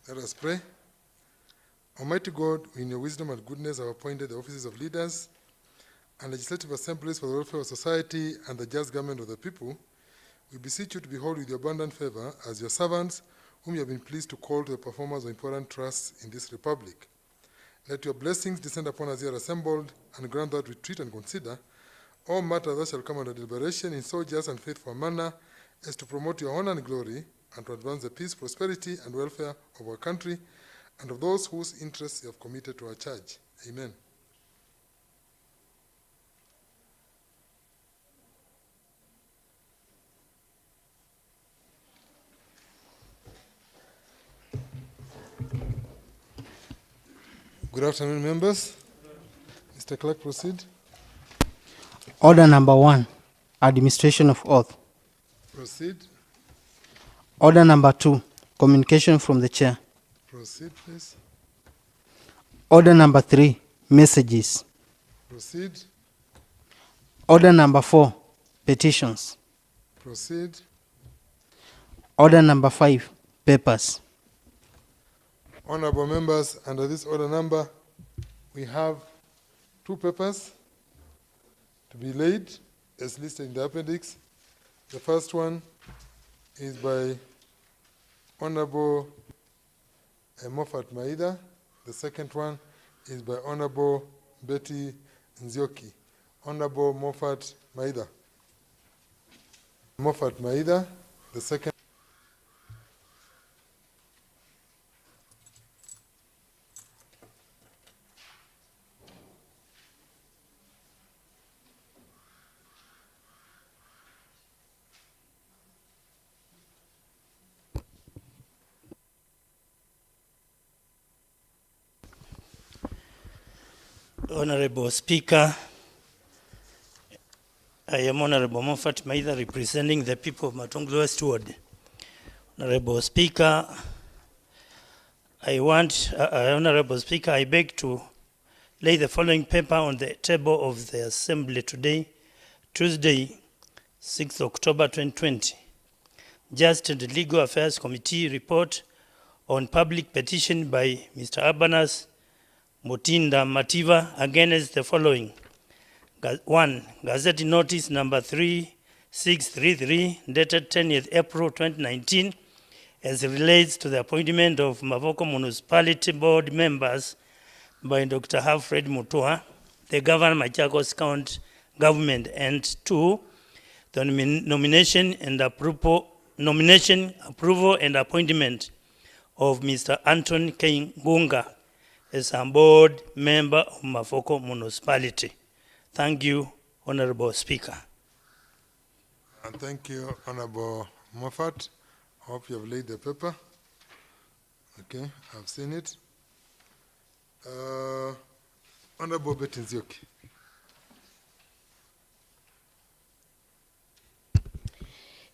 Let us pray. Almighty God, in your wisdom and goodness, have appointed the offices of leaders and legislative assemblies for the welfare of society and the just government of the people. We beseech you to behold with your abundant favor as your servants, whom you have been pleased to call to the performance of important trusts in this republic. Let your blessings descend upon us here assembled, and grant that we treat and consider all matters that shall come under deliberation in so just and faithful manner as to promote your honor and glory, and to advance the peace, prosperity, and welfare of our country and of those whose interests you have committed to our charge. Amen. Good afternoon, members. Mr. Clerk, proceed. Order number 1, administration of oath. Proceed. Order number 2, communication from the chair. Proceed, please. Order number 3, messages. Proceed. Order number 4, petitions. Proceed. Order number 5, papers. Honorable members, under this order number, we have 2 papers to be laid as listed in the appendix. The first one is by Honorable Moffat Maida. The second one is by Honorable Betty Nzioki. Honorable Moffat Maida. Moffat Maida, the second. Honorable Speaker, I am Honorable Moffat Maida, representing the people of Matungulu West Ward. Honorable Speaker, Honorable Speaker, I beg to lay the following paper on the table of the Assembly today, Tuesday, 6th October 2020. Just and Legal Affairs Committee report on public petition by Mr. Urbanus Mutinda Mativa against the following. 1. Gazette notice number 3633 dated 10th April 2019 as relates to the appointment of Mavoko Municipality Board members by Dr. Alfred Mutua, the Governor Machakos County Government, and 2. The nomination, approval, and appointment of Mr. Anton K. Gunga as a board member of Mavoko Municipality. Thank you, Honorable Speaker. And thank you, Honorable Moffat. Hope you have laid the paper. Okay, I've seen it. Honorable Betty Nzioki.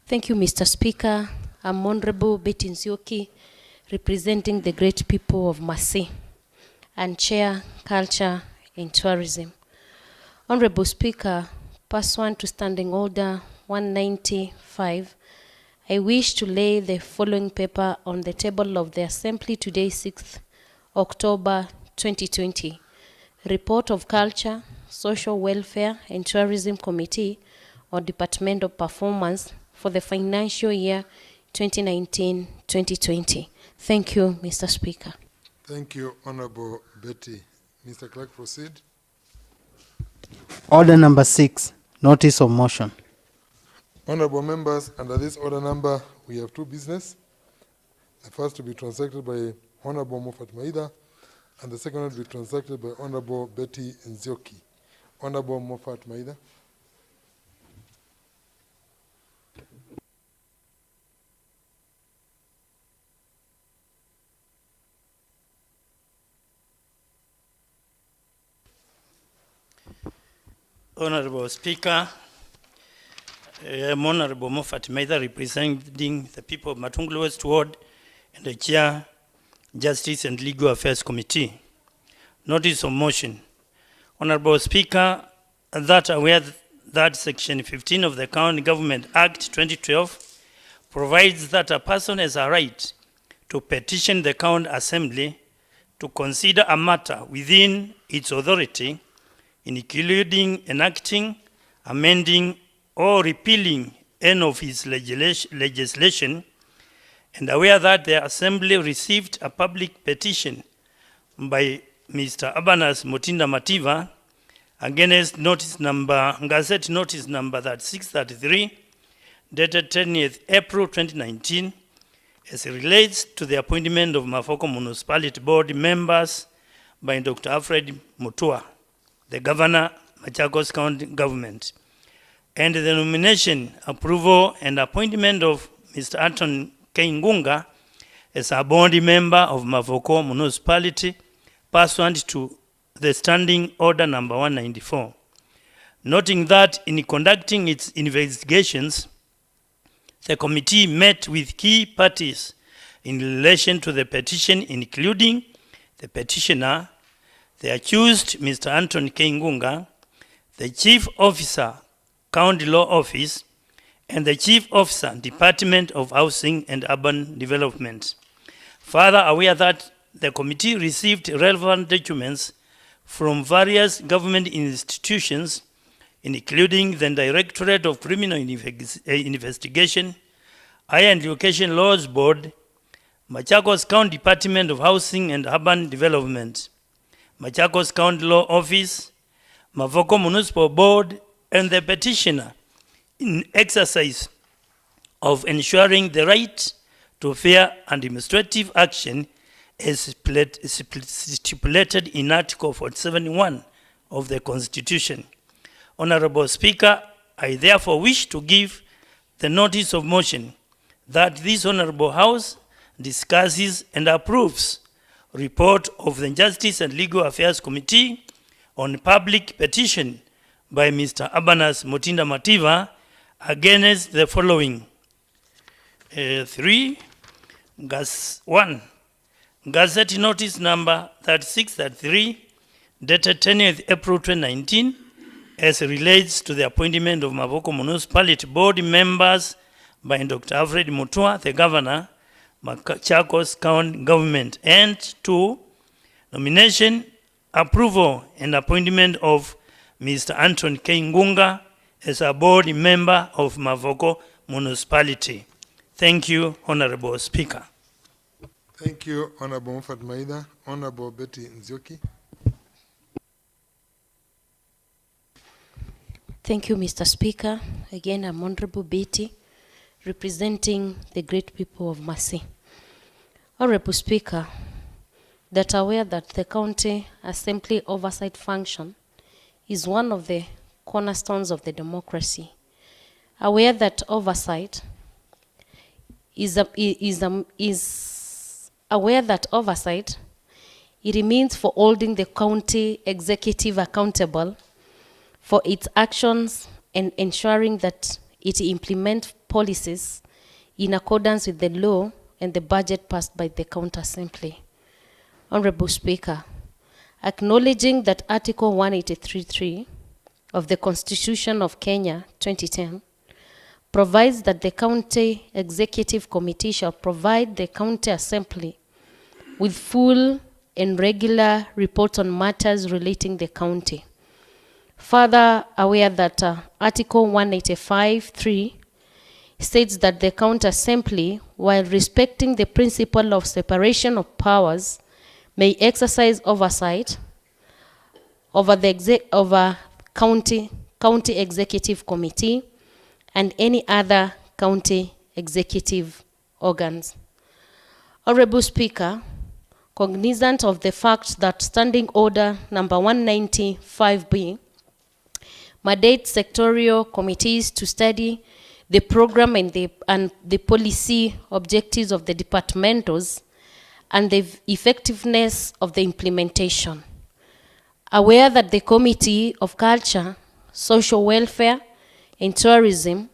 Thank you, Mr. Speaker. I'm Honorable Betty Nzioki, representing the great people of Masi and Chair, Culture and Tourism. Honorable Speaker, pursuant to Standing Order 195, I wish to lay the following paper on the table of the Assembly today, 6th October 2020. Report of Culture, Social Welfare and Tourism Committee on Departmental Performance for the financial year 2019-2020. Thank you, Mr. Speaker. Thank you, Honorable Betty. Mr. Clerk, proceed. Order number 6, notice of motion. Honorable members, under this order number, we have 2 business. The first to be transacted by Honorable Moffat Maida, and the second one to be transacted by Honorable Betty Nzioki. Honorable Moffat Maida. Honorable Speaker, I am Honorable Moffat Maida, representing the people of Matungulu West Ward and the Chair, Justice and Legal Affairs Committee. Notice of motion. Honorable Speaker, that aware that Section 15 of the County Government Act 2012 provides that a person has a right to to petition the County Assembly to consider a matter within its authority, including enacting, amending, or repealing any of its legislation, and aware that the Assembly received a public petition by Mr. Abanas Mutinda Mativa against Gazette Notice number 633, dated 20th April 2019, as it relates to the appointment of Mafoko Municipality Board members by Dr. Alfred Mutua, the Governor, Machakos County Government, and the nomination, approval, and appointment of Mr. Anton Ngunga as a board member of Mafoko Municipality pursuant to the Standing Order number 194. Noting that in conducting its investigations, the committee met with key parties in relation to the petition, including the petitioner, the accused, Mr. Anton Ngunga, the Chief Officer, County Law Office, and the Chief Officer, Department of Housing and Urban Development. Further, aware that the committee received relevant documents from various government institutions, including the Directorate of Criminal Investigation, Higher Education Laws Board, Machakos County Department of Housing and Urban Development, Machakos County Law Office, Mafoko Municipal Board, and the petitioner in exercise of ensuring the right to fair and administrative action as stipulated in Article 47(1) of the Constitution. Honorable Speaker, I therefore wish to give the notice of motion that this Honorable House discusses and approves report of the Justice and Legal Affairs Committee on public petition by Mr. Abanas Mutinda Mativa against the following. 1. Gazette Notice number 3633, dated 20th April 2019, as it relates to the appointment of Mafoko Municipality Board members by Dr. Alfred Mutua, the Governor, Machakos County Government. And 2, nomination, approval, and appointment of Mr. Anton Ngunga as a board member of Mafoko Municipality. Thank you, Honorable Speaker. Thank you, Honorable Mufat Maida. Honorable Betty Nzioki. Thank you, Mr. Speaker. Again, I'm Honorable Betty, representing the great people of Masi. Honorable Speaker, that aware that the County Assembly oversight function is one of the cornerstones of the democracy. Aware that oversight aware that oversight, it means for holding the county executive accountable for its actions and ensuring that it implements policies in accordance with the law and the budget passed by the County Assembly. Honorable Speaker, acknowledging that Article 183.3 of the Constitution of Kenya 2010 provides that the County Executive Committee shall provide the County Assembly with full and regular reports on matters relating the county. Further, aware that Article 185.3 states that the County Assembly, while respecting the principle of separation of powers, may exercise oversight over the county executive committee and any other county executive organs. Honorable Speaker, cognizant of the fact that Standing Order number 195B mandates sectorial committees to study the program and the policy objectives of the departmentals and the effectiveness of the implementation. Aware that the Committee of Culture, Social Welfare, and Tourism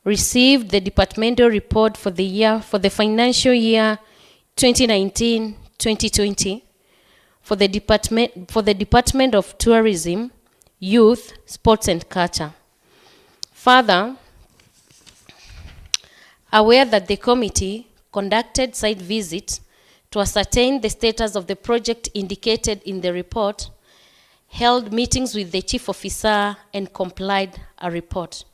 received the departmental report for the financial year 2019-2020 for the Department of Tourism, Youth, Sports and Culture. Further, aware that the committee conducted site visit to ascertain the status of the project indicated in the report, held meetings with the chief officer, and complied a report.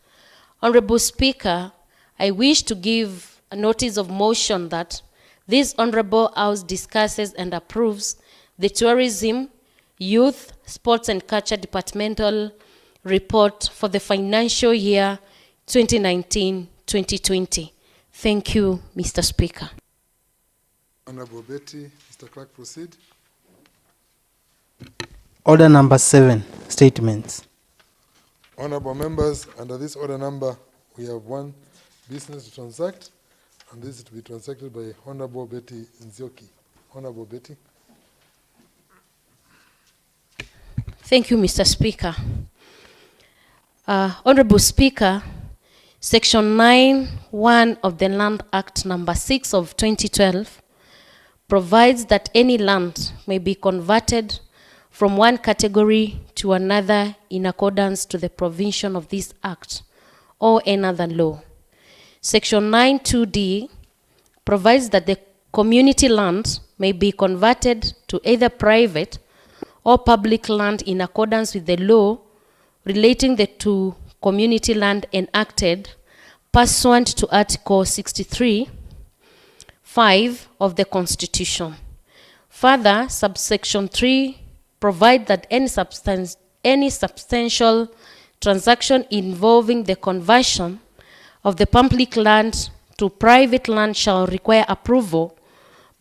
Honorable Speaker, I wish to give a notice of motion that this Honorable House discusses and approves the Tourism, Youth, Sports and Culture Departmental Report for the financial year 2019-2020. Thank you, Mr. Speaker. Honorable Betty, Mr. Clerk, proceed. Order number 7, statements. Honorable members, under this order number, we have one business to transact, and this is to be transacted by Honorable Betty Nzioki. Honorable Betty. Thank you, Mr. Speaker. Honorable Speaker, Section 9(1) of the Land Act number 6 of 2012 provides that any land may be converted from one category to another in accordance to the provision of this Act or another law. Section 9(2)(d) provides that the community land may be converted to either private or public land in accordance with the law relating to community land enacted pursuant to Article 63(5) of the Constitution. Further, subsection 3 provides that any substantial transaction involving the conversion of the public land to private land shall require approval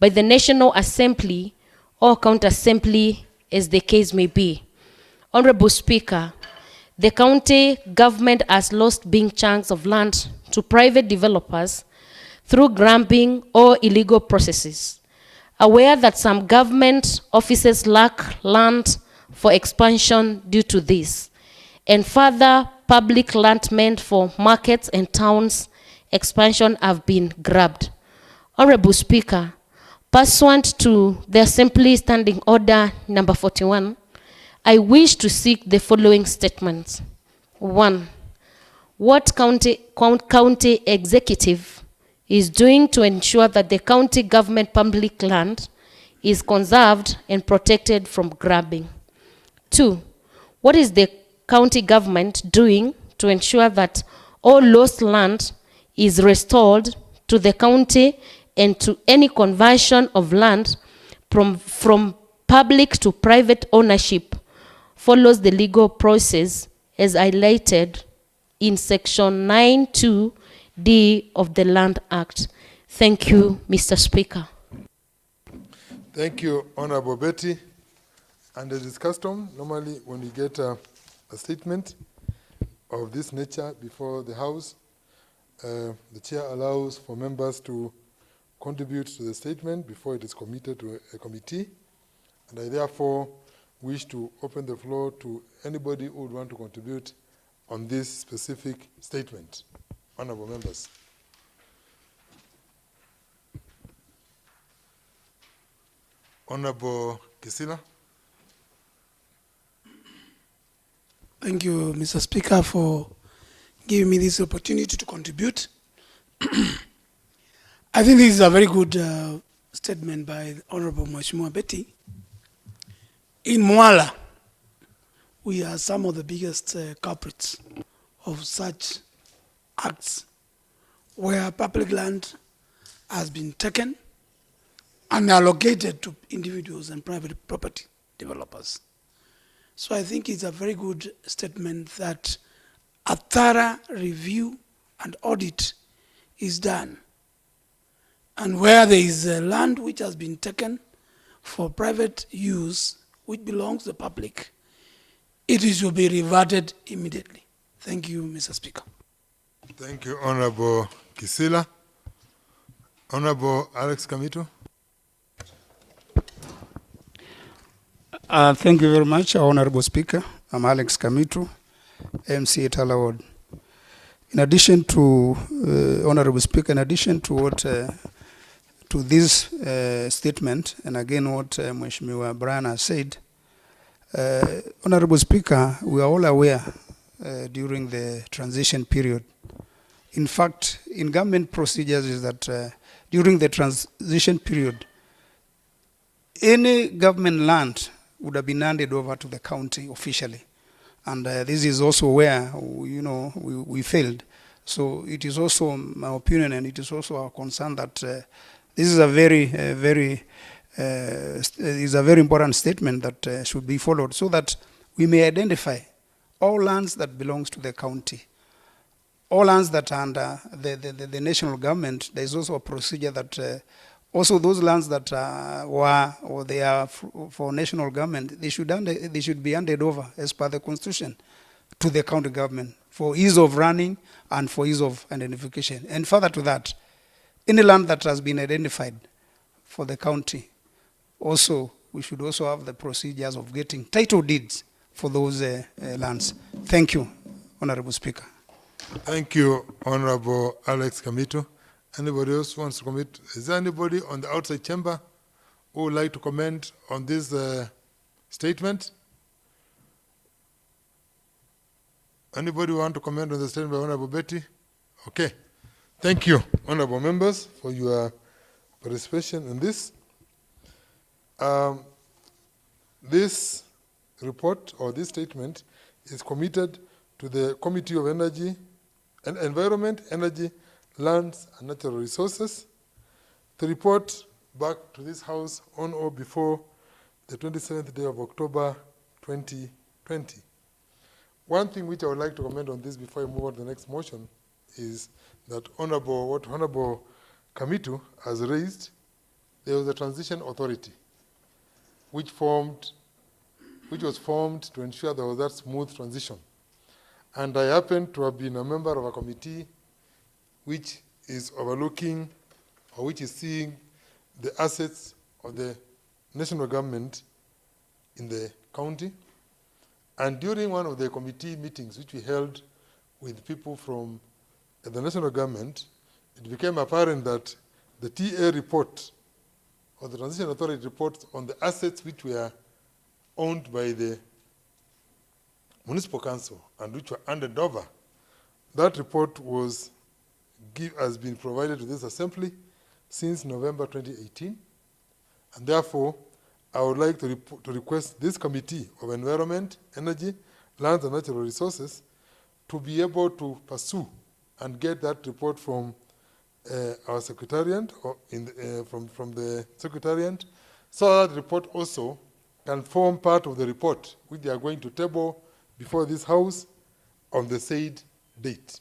by the National Assembly or County Assembly, as the case may be. Honorable Speaker, the county government has lost big chunks of land to private developers through grabbing or illegal processes. Aware that some government offices lack land for expansion due to this, and further public land meant for markets and towns expansion have been grabbed. Honorable Speaker, pursuant to the Assembly Standing Order number 41, I wish to seek the following statements. 1. What county executive is doing to ensure that the county government public land is conserved and protected from grabbing? 2. What is the county government doing to ensure that all lost land is restored to the county and to any conversion of land from public to private ownership follows the legal process as highlighted in Section 9(2)(d) of the Land Act? Thank you, Mr. Speaker. Thank you, Honorable Betty. And as is custom, normally when we get a statement of this nature before the House, the Chair allows for members to contribute to the statement before it is committed to a committee. And I therefore wish to open the floor to anybody who would want to contribute on this specific statement. Honorable members. Honorable Kisila. Thank you, Mr. Speaker, for giving me this opportunity to contribute. I think this is a very good statement by Honorable Mheshimiwa Betty. In Mwala, we are some of the biggest culprits of such acts where public land has been taken and allocated to individuals and private property developers. So I think it's a very good statement that a thorough review and audit is done. And where there is land which has been taken for private use, which belongs to the public, it should be reverted immediately. Thank you, Mr. Speaker. Thank you, Honorable Kisila. Honorable Alex Kamito. Thank you very much, Honorable Speaker. I'm Alex Kamito, MC Tala Ward. In addition to, Honorable Speaker, in addition to what to this statement, and again what Mheshimiwa Brian has said, Honorable Speaker, we are all aware during the transition period. In fact, in government procedures is that during the transition period, any government land would have been handed over to the county officially. And this is also where, we failed. So it is also my opinion, and it is also our concern that this is a very important statement that should be followed, so that we may identify all lands that belongs to the county, all lands that are under the national government. There is also a procedure that also those lands that they are for national government, they should be handed over as per the constitution to the county government for ease of running and for ease of identification. And further to that, any land that has been identified for the county, also we should also have the procedures of getting title deeds for those lands. Thank you, Honorable Speaker. Thank you, Honorable Alex Kamito. Anybody else wants to comment? Is there anybody on the outside chamber who would like to comment on this statement? Anybody want to comment on the statement by Honorable Betty? Okay. Thank you, honorable members, for your participation in this. This report or this statement is committed to the Committee of Energy and Environment, Energy, Lands and Natural Resources to report back to this House on or before the 27th day of October 2020. One thing which I would like to comment on this before I move on to the next motion is that what Honorable Kamitu has raised. There was a transition authority which was formed to ensure there was that smooth transition. And I happen to have been a member of a committee which is overlooking or which is seeing the assets of the national government in the county. And during one of the committee meetings which we held with people from the national government, it became apparent that the TA report or the Transition Authority reports on the assets which were owned by the municipal council and which were handed over. That report has been provided to this assembly since November 2018, and therefore I would like to request this Committee of Environment, Energy, Lands and Natural Resources to be able to pursue and get that report from our secretariat or from the secretariat, so that report also can form part of the report which they are going to table before this House on the said date.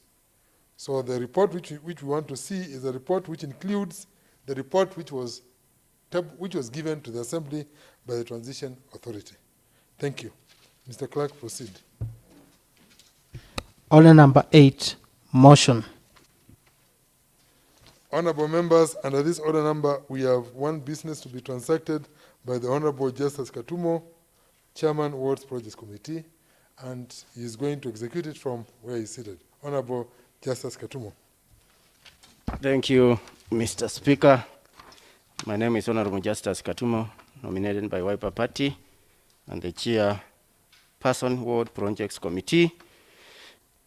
So the report which we want to see is a report which includes the report which was given to the Assembly by the Transition Authority. Thank you. Mr. Clerk, proceed. Order number 8, motion. Honorable members, under this order number, we have one business to be transacted by the Honorable Justice Katumo, Chairman, Wards Projects Committee, and he is going to execute it from where he is seated. Honorable Justice Katumo. Thank you, Mr. Speaker. My name is Honorable Justice Katumo, nominated by Wiper Party, and the Chairperson, Ward Projects Committee.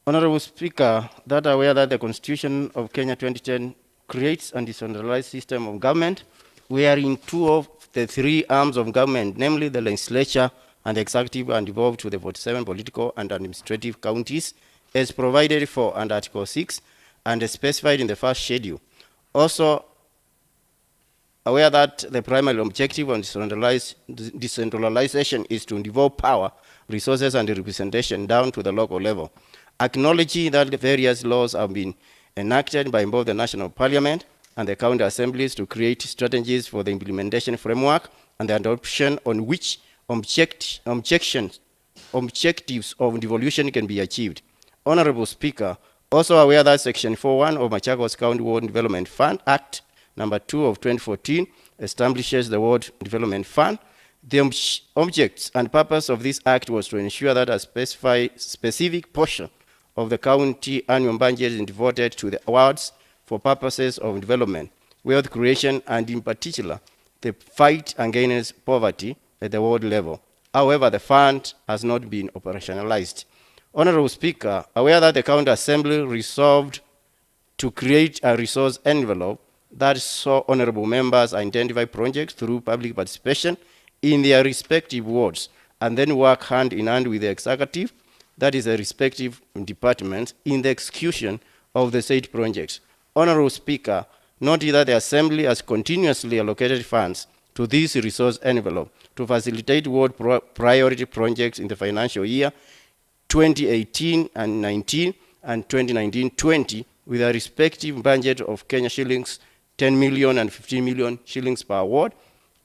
Honorable Speaker, that aware that the Constitution of Kenya 2010 creates a decentralized system of government, wherein two of the three arms of government, namely the legislature and the executive, are devolved to the 47 political and administrative counties, as provided for under Article 6 and specified in the first schedule. Also, aware that the primary objective of decentralization is to devolve power, resources, and representation down to the local level. Acknowledging that the various laws have been enacted by both the National Parliament and the county assemblies to create strategies for the implementation framework and the adoption on which objectives of devolution can be achieved. Honorable Speaker, also aware that Section 4.1 of Machakos County Ward Development Fund Act number 2 of 2014 establishes the Ward Development Fund. The objects and purpose of this act was to ensure that a specific portion of the county annual budget is devoted to the wards for purposes of development, wealth creation, and in particular, the fight against poverty at the ward level. However, the fund has not been operationalized. Honorable Speaker, aware that the County Assembly resolved to create a resource envelope that saw honorable members identify projects through public participation in their respective wards, and then work hand in hand with the executive, that is the respective departments, in the execution of the said projects. Honorable Speaker, note that the Assembly has continuously allocated funds to this resource envelope to facilitate ward priority projects in the financial year 2018 and 19 and 2019-20 with a respective budget of Kenya shillings 10 million and 15 million shillings per ward.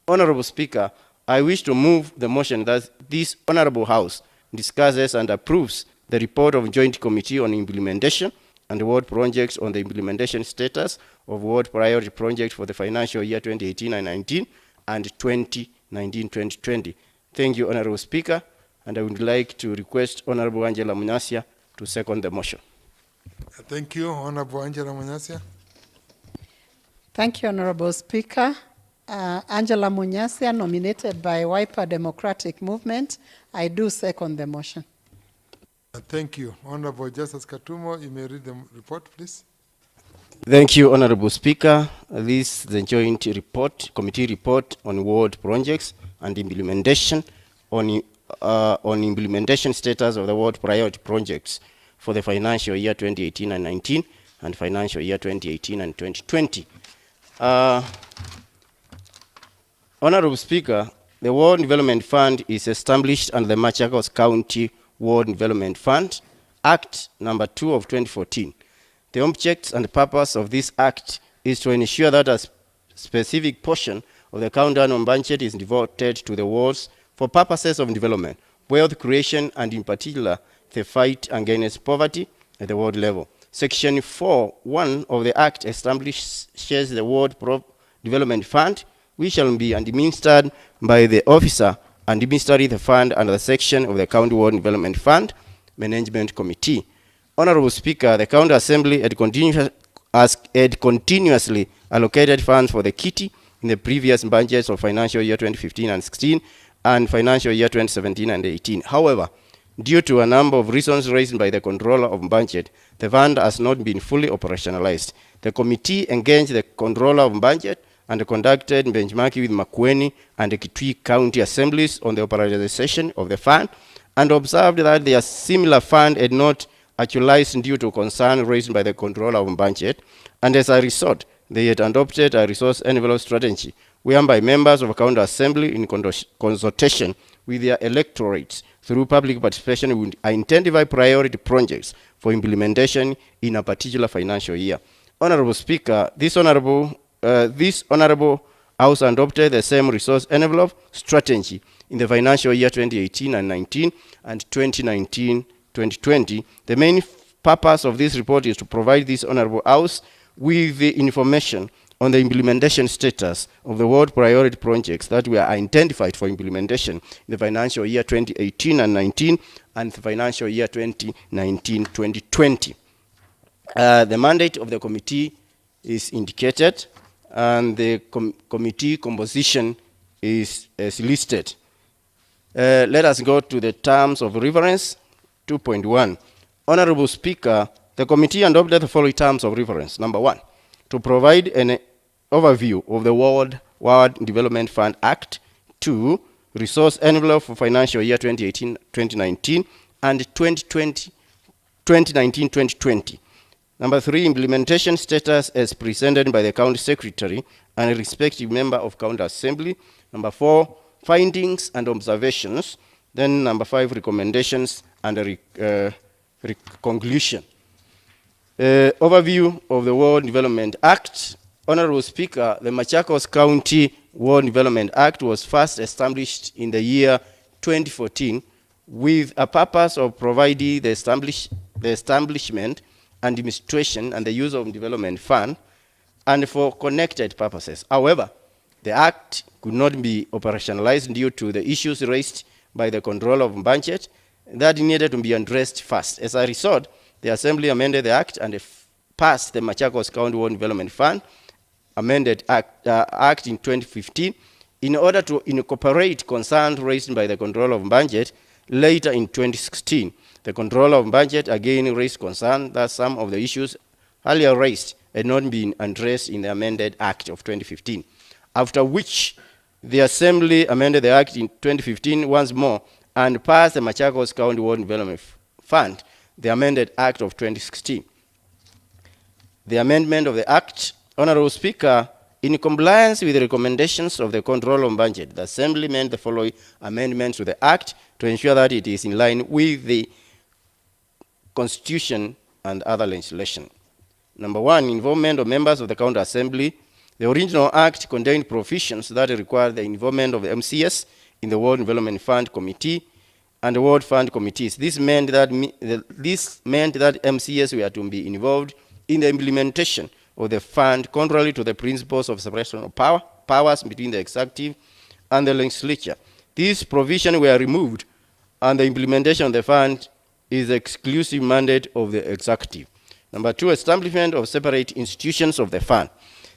Honorable Speaker, I wish to move the motion that this Honorable House discusses and approves the report of Joint Committee on Implementation and Ward Projects on the implementation status of ward priority projects for the financial year 2018 and 19 and 2019-2020. Thank you, Honorable Speaker, and I would like to request Honorable Angela Munyasia to second the motion. Thank you, Honorable Angela Munyasia. Thank you, Honorable Speaker. Angela Munyasia, nominated by Wiper Democratic Movement. I do second the motion. Thank you. Honorable Justice Katumo, you may read the report, please. Thank you, Honorable Speaker. This is the joint report, committee report on ward projects and implementation on implementation status of the ward priority projects for the financial year 2018 and 19 and financial year 2018 and 2020. Honorable Speaker, the Ward Development Fund is established under the Machakos County Ward Development Fund, Act number 2 of 2014. The objects and purpose of this act is to ensure that a specific portion of the county annual budget is devoted to the wards for purposes of development, wealth creation, and in particular, the fight against poverty at the ward level. Section 4.1 of the Act establishes the Ward Development Fund, which shall be administered by the officer administering the fund under the section of the County Ward Development Fund Management Committee. Honorable Speaker, the County Assembly had continuously allocated funds for the kitty in the previous budgets of financial year 2015 and 16 and financial year 2017 and 18. However, due to a number of reasons raised by the controller of budget, the fund has not been fully operationalized. The committee engaged the controller of budget and conducted benchmarking with Makueni and the Kitui County Assemblies on the operationalization of the fund, and observed that their similar fund had not actualized due to concern raised by the controller of budget, and as a result, they had adopted a resource envelope strategy, whereby members of a county assembly in consultation with their electorates through public participation would identify priority projects for implementation in a particular financial year. Honorable Speaker, this honorable House adopted the same resource envelope strategy in the financial year 2018 and 19 and 2019-2020. The main purpose of this report is to provide this honorable House with the information on the implementation status of the ward priority projects that were identified for implementation in the financial year 2018 and 19 and the financial year 2019-2020. The mandate of the committee is indicated, and the committee composition is listed. Let us go to the terms of reference. 2.1. Honorable Speaker, the committee adopted the following terms of reference. Number 1, to provide an overview of the Ward Development Fund Act. 2, resource envelope for financial year 2018-2019 and 2019-2020. Number 3, implementation status as presented by the County Secretary and a respective member of County Assembly. Number 4, findings and observations. Then number 5, recommendations and a conclusion. Overview of the Ward Development Act. Honorable Speaker, the Machakos County Ward Development Act was first established in the year 2014 with a purpose of providing the establishment, administration, and the use of development fund, and for connected purposes. However, the Act could not be operationalized due to the issues raised by the controller of budget that needed to be addressed first. As a result, the Assembly amended the Act and passed the Machakos County Ward Development Fund amended Act in 2015 in order to incorporate concerns raised by the controller of budget. Later in 2016, the controller of budget again raised concern that some of the issues earlier raised had not been addressed in the amended Act of 2015, after which the Assembly amended the Act in 2015 once more and passed the Machakos County Ward Development Fund, the amended Act of 2016. The amendment of the Act, Honorable Speaker, in compliance with the recommendations of the Control on Budget, the Assembly made the following amendments to the Act to ensure that it is in line with the Constitution and other legislation. Number one, involvement of members of the County Assembly. The original Act contained provisions that required the involvement of the MCS in the Ward Development Fund Committee and the Ward Fund Committees. This meant that MCS were to be involved in the implementation of the fund, contrary to the principles of separation of powers between the executive and the legislature. These provisions were removed, and the implementation of the fund is the exclusive mandate of the executive. Number two, establishment of separate institutions of the fund.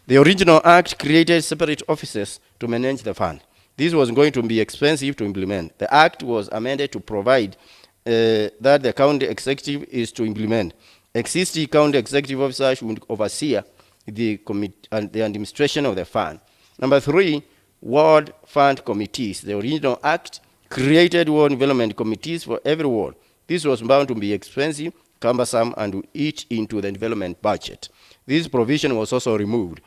The original Act created separate offices to manage the fund. This was going to be expensive to implement. The Act was amended to provide that the county executive is to implement. Existing county executive officers would oversee the administration of the fund. Number three, ward fund committees. The original Act created ward development committees for every ward. This was bound to be expensive, cumbersome, and would eat into the development budget. This provision was also removed.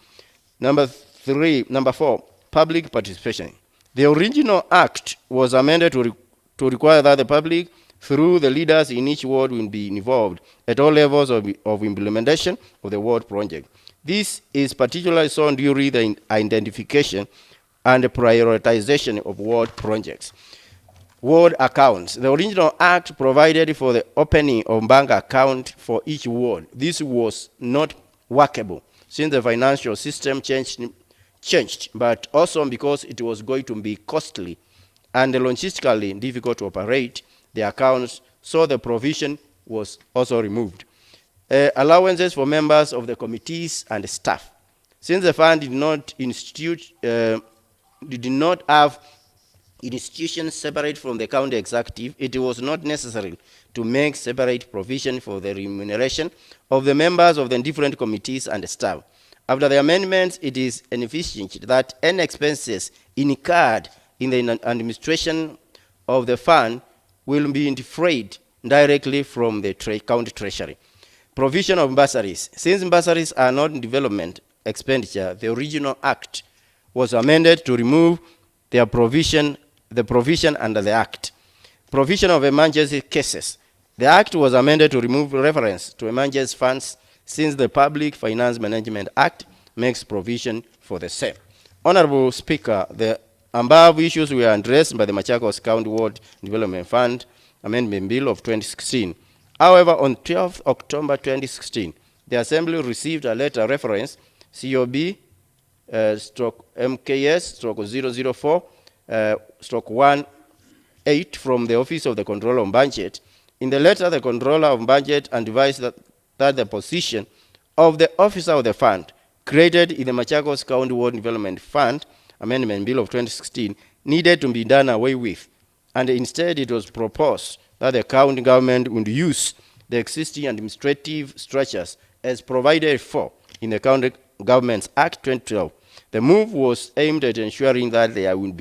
Number four, public participation. The original Act was amended to require that the public, through the leaders in each ward, will be involved at all levels of implementation of the ward project. This is particularly so during the identification and the prioritization of ward projects. Ward accounts. The original Act provided for the opening of bank account for each ward. This was not workable since the financial system changed, but also because it was going to be costly and logistically difficult to operate the accounts, so the provision was also removed. Allowances for members of the committees and staff. Since the fund did not have institutions separate from the county executive, it was not necessary to make separate provision for the remuneration of the members of the different committees and staff. After the amendments, it is envisaged that any expenses incurred in the administration of the fund will be defrayed directly from the county treasury. Provision of bursaries. Since bursaries are not development expenditure, the original Act was amended to remove the provision under the Act. Provision of emergency cases. The Act was amended to remove reference to emergency funds since the Public Finance Management Act makes provision for the same. Honorable Speaker, the above issues were addressed by the Machakos County Ward Development Fund Amendment Bill of 2016. However, on 12th October 2016, the Assembly received a letter reference COB MKS/004 /18 from the Office of the Controller on Budget. In the letter, the Controller of Budget advised that the position of the Officer of the Fund created in the Machakos County Ward Development Fund Amendment Bill of 2016 needed to be done away with, and instead it was proposed that the county government would use the existing administrative structures as provided for in the County Governments Act 2012. The move was aimed at ensuring that there will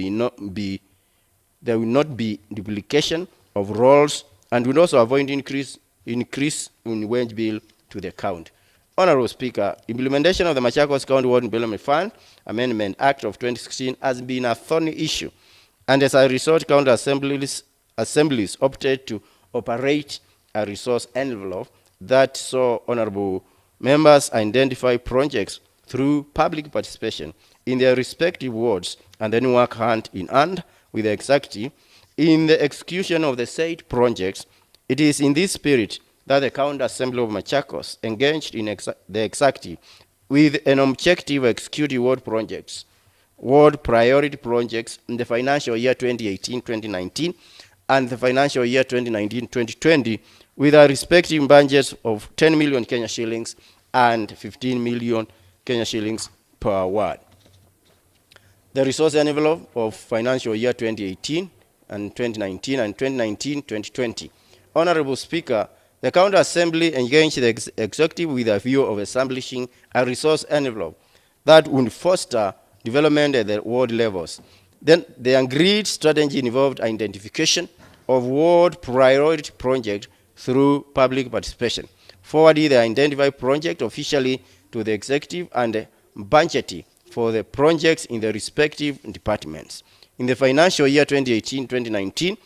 not be duplication of roles and would also avoid increase in wage bill to the county. Honorable Speaker, implementation of the Machakos County Ward Development Fund Amendment Act of 2016 has been a thorny issue, and as a result, county assemblies opted to operate a resource envelope that saw honorable members identify projects through public participation in their respective wards and then work hand in hand with the executive in the execution of the said projects. It is in this spirit that the County Assembly of Machakos engaged in the executive with an objective executive ward projects, ward priority projects in the financial year 2018-2019 and the financial year 2019-2020 with our respective budgets of 10 million Kenya shillings and 15 million Kenya shillings per ward. The resource envelope of financial year 2018 and 2019 and 2019-2020. Honorable Speaker, the County Assembly engaged the executive with a view of establishing a resource envelope that would foster development at the ward levels. Then the agreed strategy involved identification of ward priority projects through public participation, forwarding the identified project officially to the executive and budgeting for the projects in the respective departments. In the financial year 2018-2019,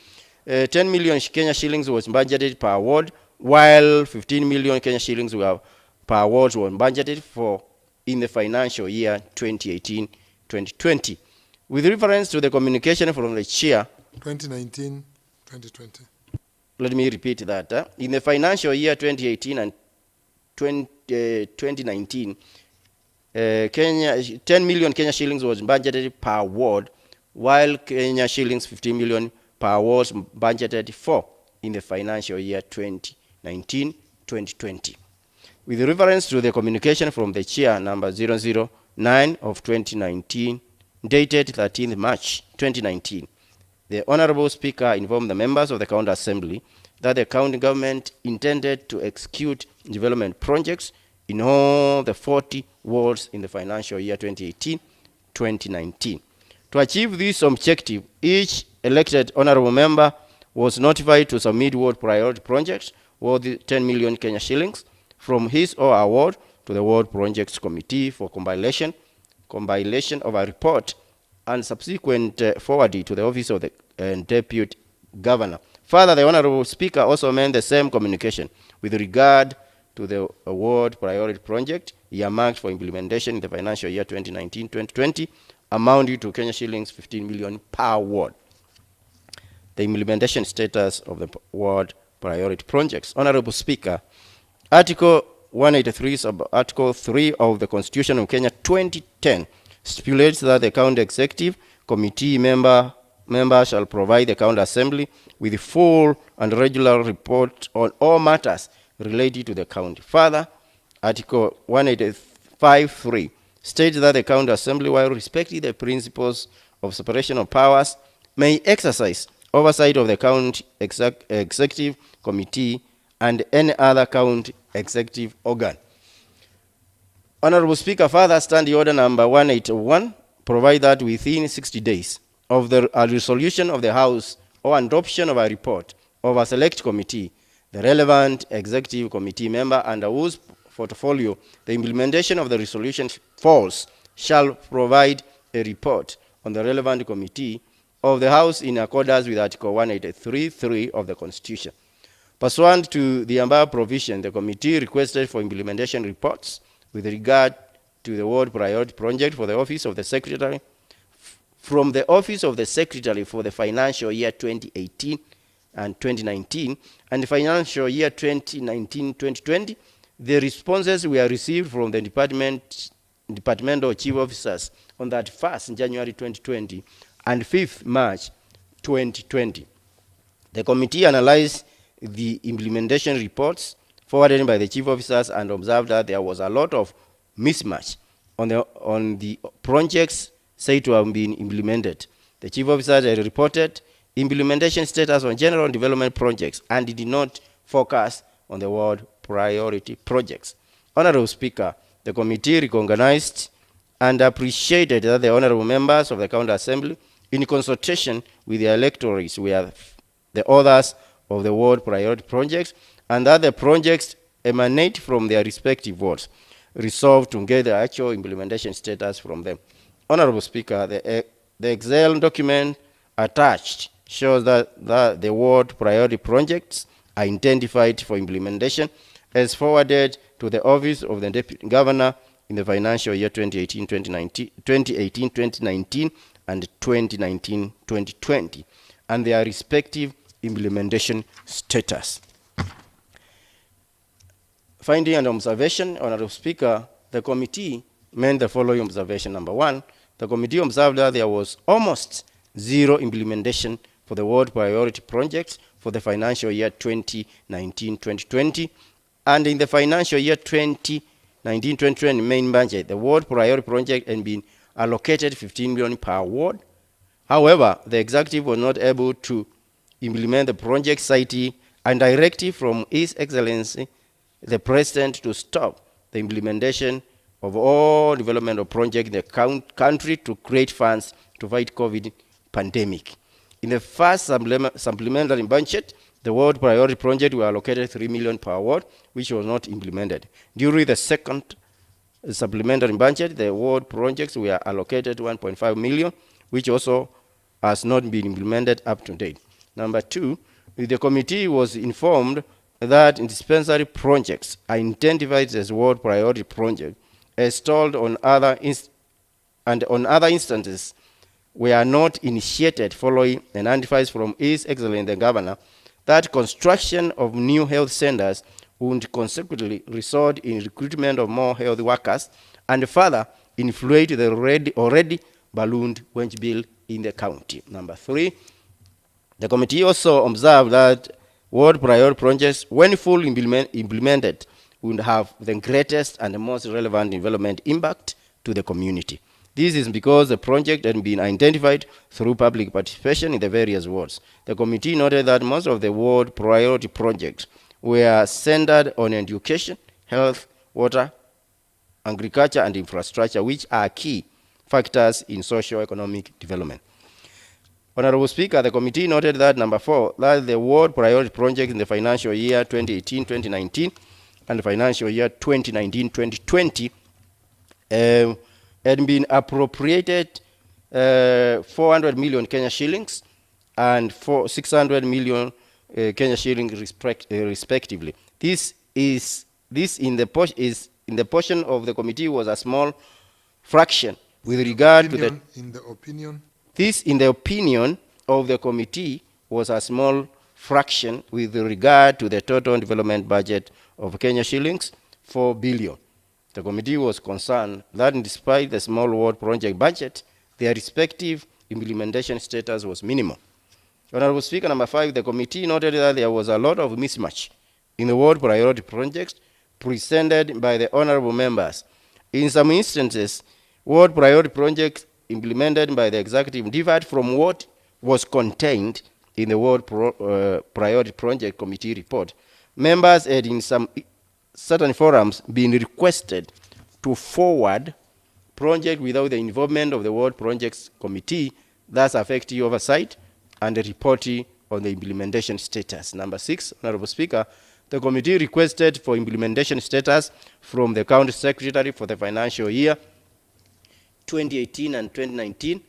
10 million Kenya shillings was budgeted per ward, while 15 million Kenya shillings were per ward was budgeted for in the financial year 2018-2020. With reference to the communication from the chair, 2019-2020. let me repeat that. In the financial year 2018 and 2019, 10 million Kenya shillings was budgeted per ward, while Kenya shillings 15 million per ward was budgeted for in the financial year 2019-2020. With reference to the communication from the chair number 009 of 2019, dated 13th March 2019, the Honorable Speaker informed the members of the County Assembly that the county government intended to execute development projects in all the 40 wards in the financial year 2018-2019. To achieve this objective, each elected honorable member was notified to submit ward priority projects worth 10 million Kenya shillings from his or her ward to the Ward Projects Committee for compilation of a report and subsequent forwarding to the Office of the Deputy Governor. Further, the Honorable Speaker also made the same communication with regard to the award priority project earmarked for implementation in the financial year 2019-2020, amounting to Kenya shillings 15 million per ward. The implementation status of the ward priority projects. Honorable Speaker, Article 183 sub Article 3 of the Constitution of Kenya 2010 stipulates that the County Executive Committee member shall provide the County Assembly with full and regular report on all matters related to the county. Further, Article 185.3 states that the County Assembly, while respecting the principles of separation of powers, may exercise oversight of the County Executive Committee and any other county executive organ. Honorable Speaker, further Standing Order number 181 provide that within 60 days of the resolution of the House or adoption of a report of a select committee, the relevant executive committee member under whose portfolio the implementation of the resolution falls shall provide a report on the relevant committee of the House in accordance with Article 183.3 of the Constitution. Pursuant to the above provision, the committee requested for implementation reports with regard to the ward priority project for the Office of the Secretary from the Office of the Secretary for the financial year 2018 and 2019 and the financial year 2019-2020. The responses were received from the departmental chief officers on that 1st January 2020 and 5th March 2020. The committee analyzed the implementation reports forwarded by the chief officers and observed that there was a lot of mismatch on the projects said to have been implemented. The chief officers had reported implementation status on general development projects and did not focus on the ward priority projects. Honorable Speaker, the committee recognized and appreciated that the honorable members of the County Assembly, in consultation with the electorates, were the authors of the ward priority projects, and that the projects emanate from their respective wards, resolved to get the actual implementation status from them. Honorable Speaker, the Excel document attached shows that the ward priority projects are identified for implementation as forwarded to the Office of the Deputy Governor in the financial year 2018-2019 and 2019-2020, and their respective implementation status. Finding and observation, Honorable Speaker, the committee made the following observation. Number 1, the committee observed that there was almost zero implementation for the ward priority projects for the financial year 2019-2020, and in the financial year 2019-2020 main budget, the ward priority project had been allocated 15 million per ward. However, the executive was not able to implement the project, citing and directive from His Excellency the President to stop the implementation of all development of projects in the country to create funds to fight COVID pandemic. In the first supplementary budget, the ward priority project were allocated 3 million per ward, which was not implemented. During the second supplementary budget, the ward projects were allocated 1.5 million, which also has not been implemented up to date. Number two, the committee was informed that dispensary projects are identified as ward priority projects, as told on other instances were not initiated following an advice from His Excellency the Governor that construction of new health centers would consequently result in recruitment of more health workers and further inflate the already ballooned wage bill in the county. Number three, the committee also observed that ward priority projects, when fully implemented, would have the greatest and the most relevant development impact to the community. This is because the project had been identified through public participation in the various wards. The committee noted that most of the ward priority projects were centered on education, health, water, agriculture, and infrastructure, which are key factors in socio-economic development. Honorable Speaker, the committee noted that number four, that the ward priority projects in the financial year 2018-2019 and the financial year 2019-2020 had been appropriated 400 million Kenya shillings and 600 million Kenya shillings respectively. This in the portion of the committee was a small fraction with regard to the. In the opinion. This, in the opinion of the committee, was a small fraction with regard to the total development budget of Kenya shillings 4 billion. The committee was concerned that despite the small ward project budget, their respective implementation status was minimal. Honorable Speaker, number five, the committee noted that there was a lot of mismatch in the ward priority projects presented by the honorable members. In some instances, ward priority projects implemented by the executive differed from what was contained in the ward priority project committee report. Members had in some certain forums been requested to forward project without the involvement of the ward projects committee, thus affecting oversight and the reporting on the implementation status. Number six, Honorable Speaker, the committee requested for implementation status from the county secretary for the financial year 2018 and 2019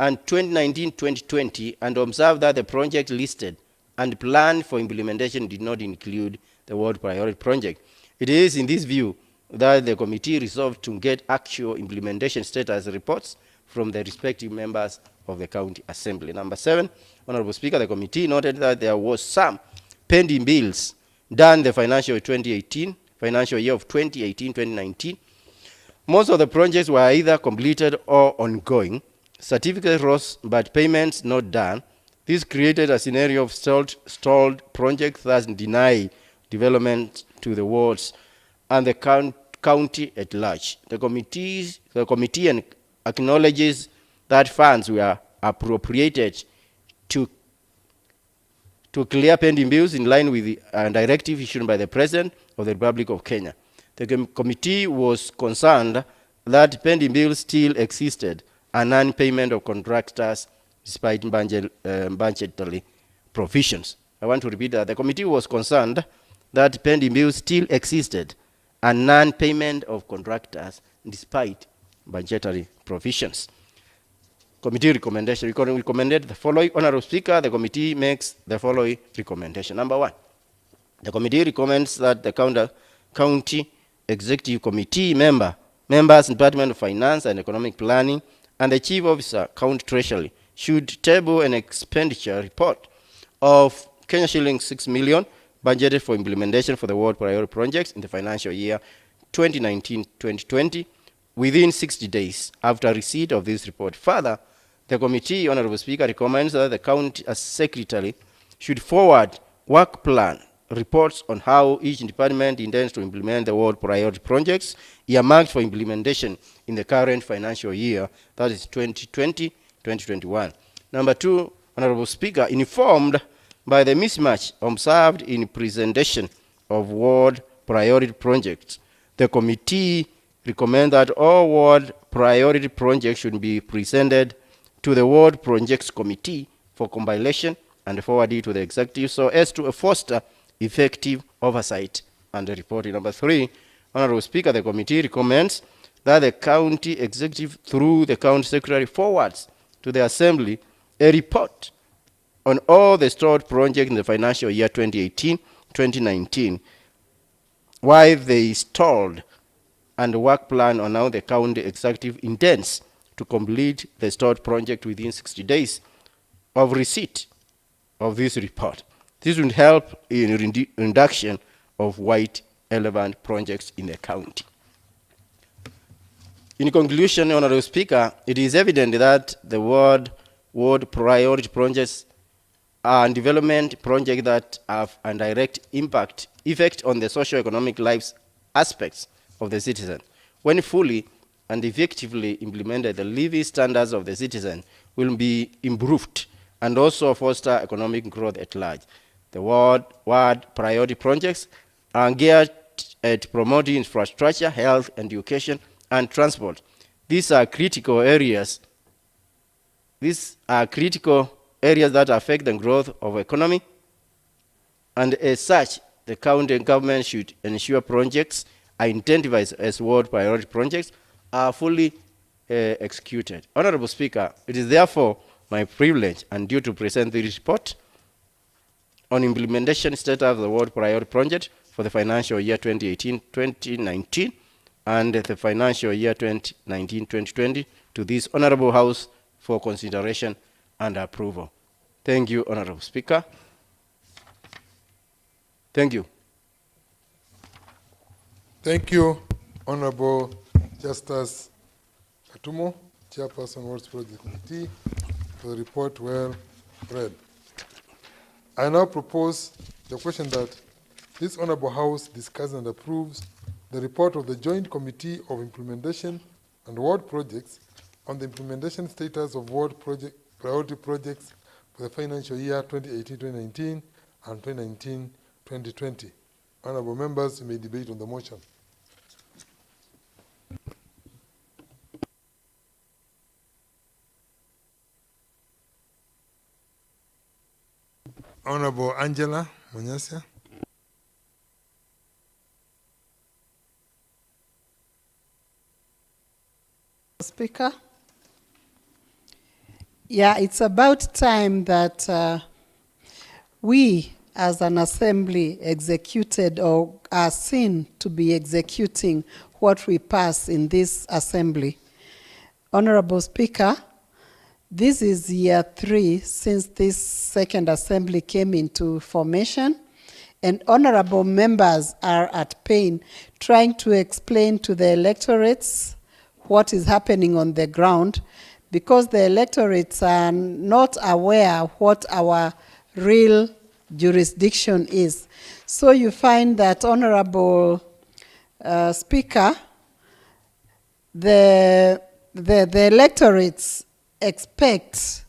and 2019-2020 and observed that the project listed and planned for implementation did not include the ward priority project. It is in this view that the committee resolved to get actual implementation status reports from the respective members of the county assembly. Number seven, Honorable Speaker, the committee noted that there was some pending bills done the financial year of 2018-2019. Most of the projects were either completed or ongoing. Certificates rose, but payments not done. This created a scenario of stalled projects, thus denied development to the wards and the county at large. The committee acknowledges that funds were appropriated to clear pending bills in line with the directive issued by the President of the Republic of Kenya. The committee was concerned that pending bills still existed and non-payment of contractors despite budgetary provisions. I want to repeat that. The committee was concerned that pending bills still existed and non-payment of contractors despite budgetary provisions. Committee recommendation. We recommended the following. Honorable Speaker, the committee makes the following recommendation. Number one, the committee recommends that the county executive committee members, Department of Finance and Economic Planning, and the Chief Officer, County Treasury, should table an expenditure report of Kenya shillings 6 million budgeted for implementation for the ward priority projects in the financial year 2019-2020 within 60 days after receipt of this report. Further, the committee, Honorable Speaker, recommends that the county secretary should forward work plan reports on how each department intends to implement the ward priority projects earmarked for implementation in the current financial year, that is 2020-2021. Number two, Honorable Speaker, informed by the mismatch observed in presentation of ward priority projects, the committee recommends that all ward priority projects should be presented to the Ward Projects Committee for compilation and forwarded to the executive so as to foster effective oversight and reporting. Number 3, Honorable Speaker, the committee recommends that the county executive through the county secretary forwards to the assembly a report on all the stored projects in the financial year 2018-2019, why they stalled, and work plan on how the county executive intends to complete the stored project within 60 days of receipt of this report. This will help in reduction of white elephant projects in the county. In conclusion, Honorable Speaker, it is evident that the ward priority projects are development projects that have a direct effect on the socio-economic lives aspects of the citizen. When fully and effectively implemented, the living standards of the citizen will be improved and also foster economic growth at large. The ward priority projects are geared at promoting infrastructure, health, education, and transport. These are critical areas. These are critical areas that affect the growth of economy, and as such, the county government should ensure projects identified as ward priority projects are fully executed. Honorable Speaker, it is therefore my privilege and duty to present the report on implementation status of the ward priority project for the financial year 2018-2019 and the financial year 2019-2020 to this Honorable House for consideration and approval. Thank you, Honorable Speaker. Thank you. Thank you, Honorable Justice Katumo, Chairperson, Wards Project Committee, for the report well read. I now propose the question that this Honorable House discusses and approves the report of the Joint Committee of Implementation and Ward Projects on the implementation status of ward priority projects for the financial year 2018-2019 and 2019-2020. Honorable members, you may debate on the motion. Honorable Angela Munyasia. Speaker. Yeah, it's about time that we as an assembly executed or are seen to be executing what we pass in this assembly. Honorable Speaker, this is year 3 since this second assembly came into formation, and honorable members are at pain trying to explain to the electorates what is happening on the ground, because the electorates are not aware what our real jurisdiction is. So you find that, Honorable Speaker, the electorates expect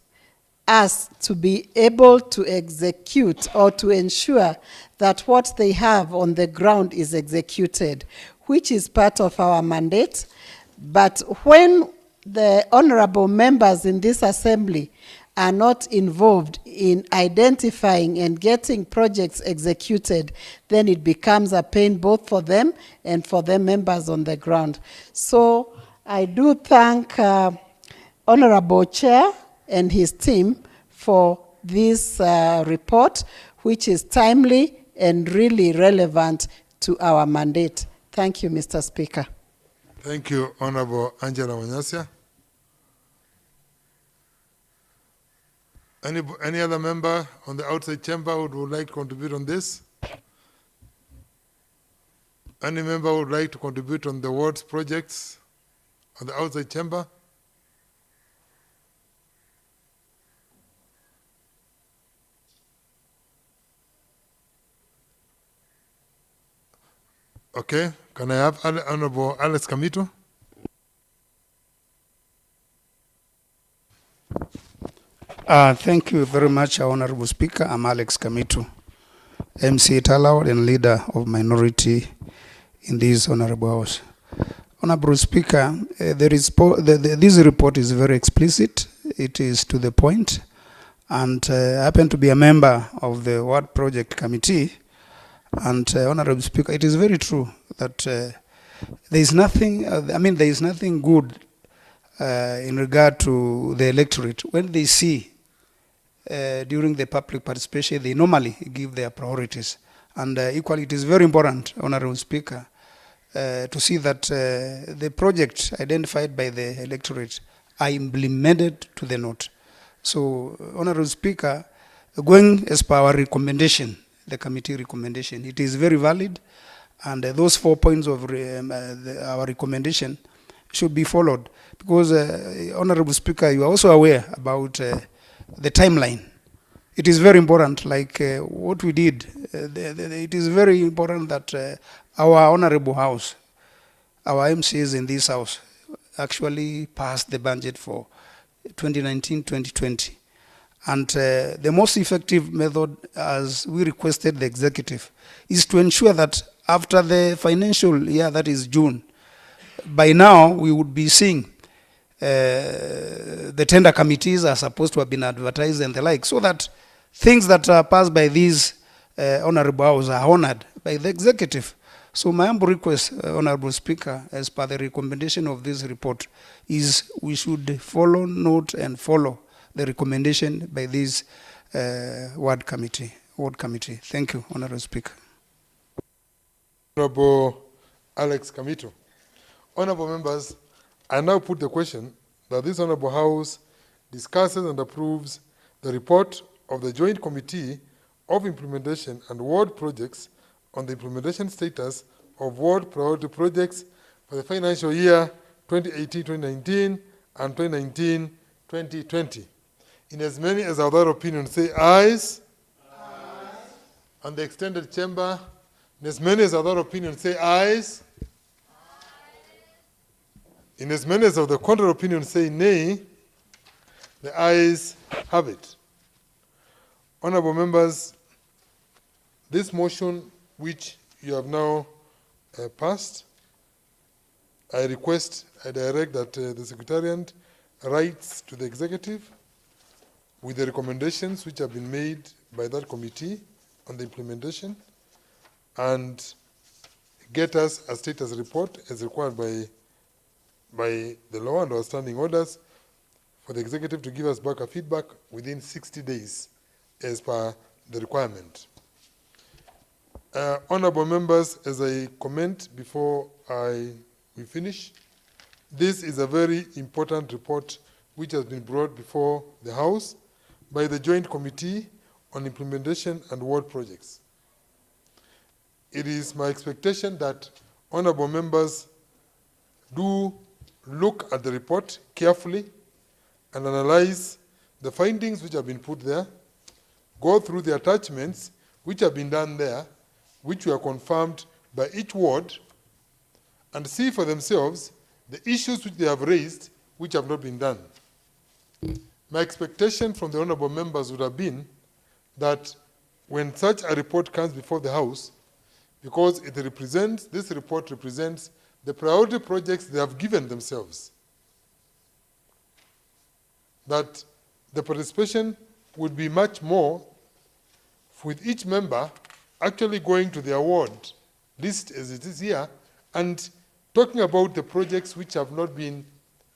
us to be able to execute or to ensure that what they have on the ground is executed, which is part of our mandate. But when the honorable members in this assembly are not involved in identifying and getting projects executed, then it becomes a pain both for them and for the members on the ground. So I do thank Honorable Chair and his team for this report, which is timely and really relevant to our mandate. Thank you, Mr. Speaker. Thank you, Honorable Angela Munyasia. Any other member on the outside chamber who would like to contribute on this? Any member who would like to contribute on the wards projects on the outside chamber? Okay, can I have Honorable Alex Thank you very much, Honorable Speaker. I'm Alex Kamitu, MC Talawad and leader of minority in this Honorable House. Honorable Speaker, this report is very explicit. It is to the point, and I happen to be a member of the Ward Project Committee. And Honorable Speaker, it is very true that there is nothing. There is nothing good in regard to the electorate when they see during the public participation, they normally give their priorities. And equally, it is very important, Honorable Speaker, to see that the projects identified by the electorate are implemented to the note. So, Honorable Speaker, going as per our recommendation, the committee recommendation, it is very valid, and those 4 points of our recommendation should be followed. Because, Honorable Speaker, you are also aware about the timeline. It is very important, like what we did. It is very important that our Honorable House, our MCs in this House, actually passed the budget for 2019-2020. And the most effective method, as we requested the executive, is to ensure that after the financial year, that is June, by now we would be seeing the tender committees are supposed to have been advertised and the like, so that things that are passed by these Honorable House are honored by the executive. So my humble request, Honorable Speaker, as per the recommendation of this report, is we should follow, note, and follow the recommendation by this ward committee. Thank you, Honorable Speaker. Honorable Alex Kamitu. Honorable members, I now put the question that this Honorable House discusses and approves the report of the Joint Committee of Implementation and Ward Projects on the implementation status of ward priority projects for the financial year 2018-2019 and 2019-2020. In as many as our other opinions say ayes. Ayes. And the extended chamber, in as many as our other opinions say ayes. In as many as of the contrary opinion say nay, the ayes have it. Honorable members, this motion which you have now passed, I direct that the Secretariat writes to the Executive with the recommendations which have been made by that committee on the implementation, and get us a status report as required by the law and our standing orders for the Executive to give us back a feedback within 60 days as per the requirement. Honorable members, as I comment before we finish, this is a very important report which has been brought before the House by the Joint Committee on Implementation and Ward Projects. It is my expectation that honorable members do look at the report carefully and analyze the findings which have been put there, go through the attachments which have been done there, which were confirmed by each ward, and see for themselves the issues which they have raised which have not been done. My expectation from the honorable members would have been that when such a report comes before the House, because this report represents the priority projects they have given themselves, that the participation would be much more with each member actually going to the award list as it is here and talking about the projects which have not been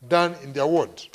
done in the award.